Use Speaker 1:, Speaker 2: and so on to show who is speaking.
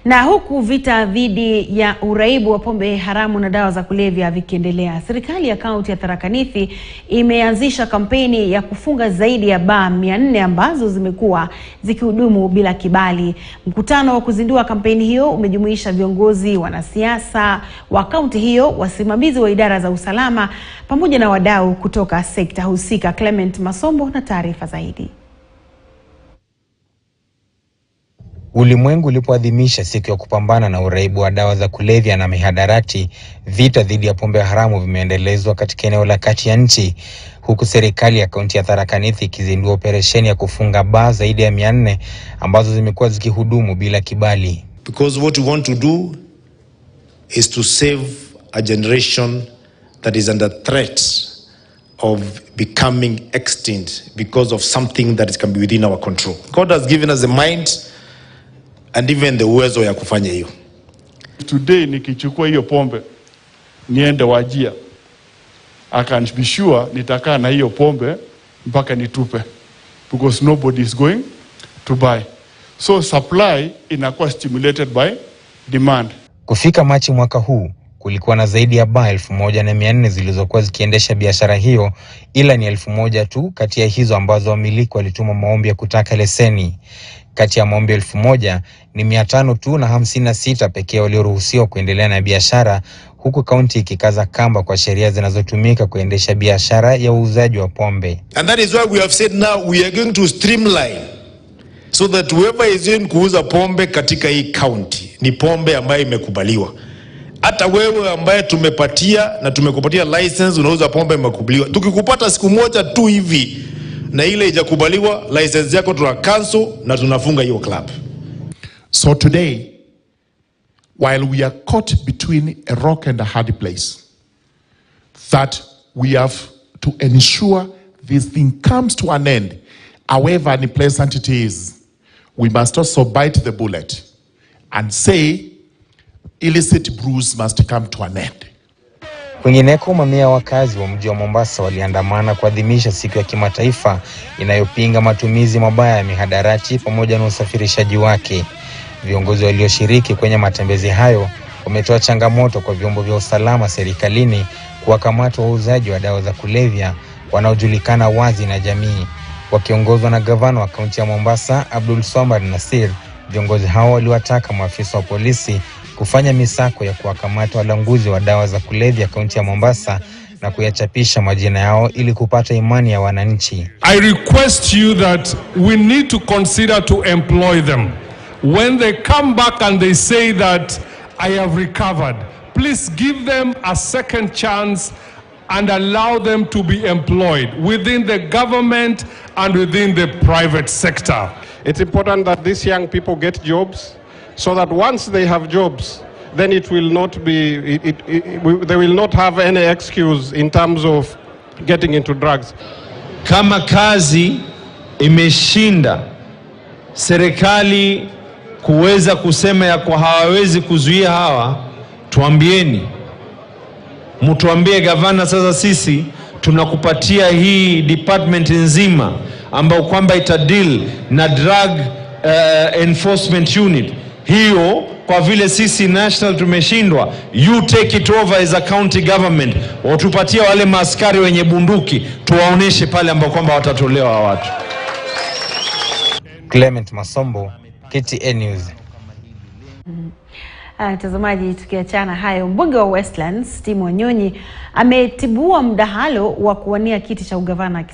Speaker 1: Na huku vita dhidi ya uraibu wa pombe haramu na dawa za kulevya vikiendelea, serikali ya kaunti ya Tharaka Nithi imeanzisha kampeni ya kufunga zaidi ya baa 400 ambazo zimekuwa zikihudumu bila kibali. Mkutano wa kuzindua kampeni hiyo umejumuisha viongozi, wanasiasa wa kaunti hiyo, wasimamizi wa idara za usalama pamoja na wadau kutoka sekta husika. Clement Masombo na taarifa zaidi.
Speaker 2: Ulimwengu ulipoadhimisha siku ya kupambana na uraibu wa dawa za kulevya na mihadarati, vita dhidi ya pombe haramu vimeendelezwa katika eneo la kati ya nchi, huku serikali ya kaunti ya Tharaka Nithi ikizindua operesheni ya kufunga baa zaidi ya 400 ambazo zimekuwa zikihudumu bila kibali.
Speaker 3: Because what we want to do is to save a generation that is under threat of becoming extinct because of something that can be within our control. God has given us a mind and even the uwezo ya kufanya hiyo.
Speaker 4: Today nikichukua hiyo pombe niende Wajia, I can be sure nitakaa na hiyo pombe mpaka nitupe, because nobody is going to buy. So supply inakuwa stimulated by demand.
Speaker 2: Kufika Machi mwaka huu kulikuwa na zaidi ya baa 1400 zilizokuwa zikiendesha biashara hiyo, ila ni 1000 tu kati ya hizo ambazo wamiliki walituma maombi ya kutaka leseni. Kati ya maombi 1000 ni 500 tu na 56 pekee walioruhusiwa kuendelea na biashara, huku kaunti ikikaza kamba kwa sheria zinazotumika kuendesha biashara ya uuzaji wa pombe.
Speaker 3: And that is why we have said now we are going to streamline so that whoever is in kuuza pombe katika hii county ni pombe ambayo imekubaliwa. Hata wewe ambaye tumepatia na tumekupatia license unauza pombe imekubaliwa, tukikupata siku moja tu hivi na ile haijakubaliwa, license yako tuna cancel na tunafunga hiyo club.
Speaker 5: So today, while we are caught between a rock and a hard place, that we have to ensure this thing comes to an end, however unpleasant it is, we must also bite the bullet and say illicit brews must come to an end.
Speaker 2: Kwingineko, mamia wakazi wa mji wa Mombasa waliandamana kuadhimisha siku ya kimataifa inayopinga matumizi mabaya ya mihadarati pamoja na usafirishaji wake. Viongozi walioshiriki kwenye matembezi hayo wametoa changamoto kwa vyombo vya usalama serikalini kuwakamata wauzaji wa dawa za kulevya wanaojulikana wazi na jamii. Wakiongozwa na gavana wa kaunti ya Mombasa Abdul Swamad Nasir, viongozi hao waliwataka maafisa wa polisi kufanya misako ya kuwakamata walanguzi wa dawa za kulevya kaunti ya Mombasa na kuyachapisha majina yao ili kupata imani ya wananchi.
Speaker 6: I request you that we need to consider to employ them. When they come back and they say that I have recovered, please give them a second chance and allow them to be employed within the government and within the private sector.
Speaker 7: It's important that these young people get jobs, so that once they have jobs, then it will not be, they will not have any excuse in terms of getting into drugs.
Speaker 8: Kama kazi imeshinda serikali kuweza kusema ya kwa hawawezi kuzuia hawa, tuambieni. Mtuambie gavana, sasa sisi tunakupatia hii department nzima ambao kwamba itadeal na drug enforcement unit. Hiyo kwa vile sisi national tumeshindwa, you take it over as a county government. Watupatia wale maaskari wenye bunduki, tuwaoneshe pale ambao kwamba watatolewa watu.
Speaker 2: Clement Masombo, KTN News.
Speaker 1: Mtazamaji, tukiachana hayo, mbunge wa Westlands Tim Wanyonyi ametibua mdahalo wa kuwania kiti cha ugavana